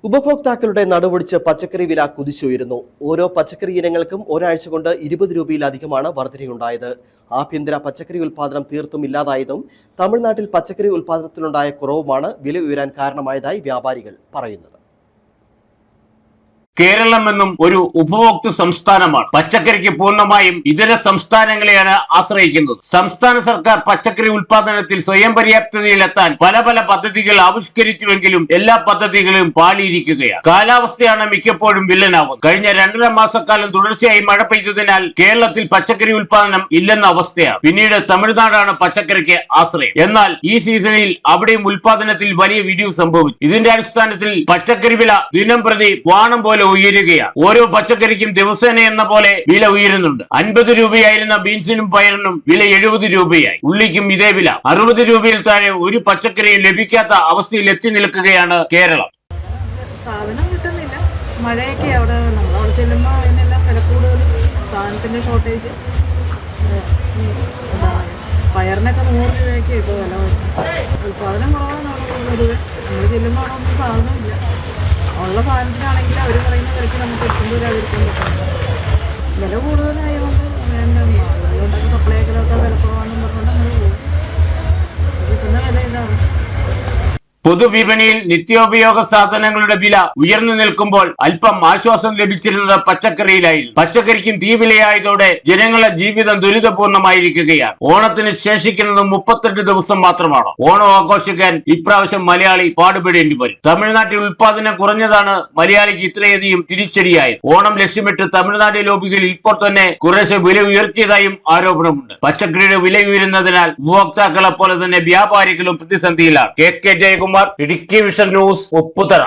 ഉപഭോക്താക്കളുടെ നടുവൊടിച്ച് പച്ചക്കറി വില കുതിച്ചുയരുന്നു. ഓരോ പച്ചക്കറി ഇനങ്ങൾക്കും ഒരാഴ്ച കൊണ്ട് 20 രൂപയിലധികമാണ് വർധനയുണ്ടായത്. ആഭ്യന്തര പച്ചക്കറി ഉൽപ്പാദനം തീർത്തും ഇല്ലാതായതും തമിഴ്നാട്ടിൽ പച്ചക്കറി ഉൽപ്പാദനത്തിലുണ്ടായ കുറവുമാണ് വില ഉയരാൻ കാരണമായതായി വ്യാപാരികൾ പറയുന്നത്. കേരളം എന്നും ഒരു ഉപഭോക്തൃ സംസ്ഥാനമാണ്. പച്ചക്കറിക്ക് പൂർണ്ണമായും ഇതര സംസ്ഥാനങ്ങളെയാണ് ആശ്രയിക്കുന്നത്. സംസ്ഥാന സർക്കാർ പച്ചക്കറി ഉൽപാദനത്തിൽ സ്വയം പര്യാപ്തതയിലെത്താൻ പല പദ്ധതികൾ ആവിഷ്കരിച്ചുവെങ്കിലും എല്ലാ പദ്ധതികളും പാളിയിരിക്കുകയാണ്. കാലാവസ്ഥയാണ് മിക്കപ്പോഴും വില്ലനാവുന്നത്. കഴിഞ്ഞ 2.5 മാസക്കാലം തുടർച്ചയായി മഴ പെയ്തതിനാൽ കേരളത്തിൽ പച്ചക്കറി ഉൽപാദനം ഇല്ലെന്ന അവസ്ഥയാണ്. പിന്നീട് തമിഴ്നാടാണ് പച്ചക്കറിക്ക് ആശ്രയം. എന്നാൽ ഈ സീസണിൽ അവിടെയും ഉൽപാദനത്തിൽ വലിയ ഇടിവ് സംഭവിച്ചു. ഇതിന്റെ അടിസ്ഥാനത്തിൽ പച്ചക്കറി വില ദിനം പ്രതി വാണം പോലെ ഉയരുകയാണ്. ഓരോ പച്ചക്കറിക്കും ദിവസേന എന്ന പോലെ വില ഉയരുന്നുണ്ട്. 50 രൂപയായിരുന്ന ബീൻസിനും പയറിനും വില 70 രൂപയായി. ഉള്ളിക്കും ഇതേ വില. 60 രൂപയിൽ താഴെ ഒരു പച്ചക്കറിയും ലഭിക്കാത്ത അവസ്ഥയിൽ എത്തി നിൽക്കുകയാണ് കേരളം. സാധനം കിട്ടുന്നില്ല. മഴയൊക്കെ അവിടെ നമ്മളവിടെ ചെല്ലുമ്പോൾ അതിനെല്ലാം വില കൂടുതൽ, സാധനത്തിന്റെ ഷോർട്ടേജ്. പയറിനൊക്കെ 100 രൂപയ്ക്ക് ഇപ്പോൾ വില വരും. ഉൽപ്പാദനം കുറവാണ്. നമ്മൾ ചെല്ലുമ്പോൾ അവിടെ ഒന്നും സാധനമില്ല. ഉള്ള സാധനത്തിനാണെങ്കിൽ അവർ പറയുന്ന വിലയ്ക്ക് നമുക്ക് എത്തുമ്പോൾ വരാതിരിക്കാൻ പറ്റും. വില കൂടുതലായതുകൊണ്ട് അതുകൊണ്ടൊക്കെ സപ്ലൈകളൊക്കെ വില കുറവാണെന്ന് പറഞ്ഞുകൊണ്ട് നമ്മൾ പോകും. കിട്ടുന്ന വില ഇതാണ്. പൊതുവിപണിയിൽ നിത്യോപയോഗ സാധനങ്ങളുടെ വില ഉയർന്നു നിൽക്കുമ്പോൾ അല്പം ആശ്വാസം ലഭിച്ചിരുന്നത് പച്ചക്കറിയിലായിരുന്നു. പച്ചക്കറിക്കും തീവിലയായതോടെ ജനങ്ങളുടെ ജീവിതം ദുരിതപൂർണമായിരിക്കുകയാണ്. ഓണത്തിന് ശേഷിക്കുന്നത് 38 ദിവസം മാത്രമാണ്. ഓണം ആഘോഷിക്കാൻ ഇപ്രാവശ്യം മലയാളി പാടുപെടേണ്ടി വരും. തമിഴ്നാട്ടിൽ ഉൽപാദനം കുറഞ്ഞതാണ് മലയാളിക്ക് ഇത്രയധികം തിരിച്ചടിയായത്. ഓണം ലക്ഷ്യമിട്ട് തമിഴ്നാട് ലോബികൾ ഇപ്പോൾ തന്നെ കുറേശ്ശെ വില ഉയർത്തിയതായും ആരോപണമുണ്ട്. പച്ചക്കറിയുടെ വില ഉയരുന്നതിനാൽ ഉപഭോക്താക്കളെ പോലെ തന്നെ വ്യാപാരികളും പ്രതിസന്ധിയിലാണ്. K Jayakumar, Idukki vision news, Upputhara.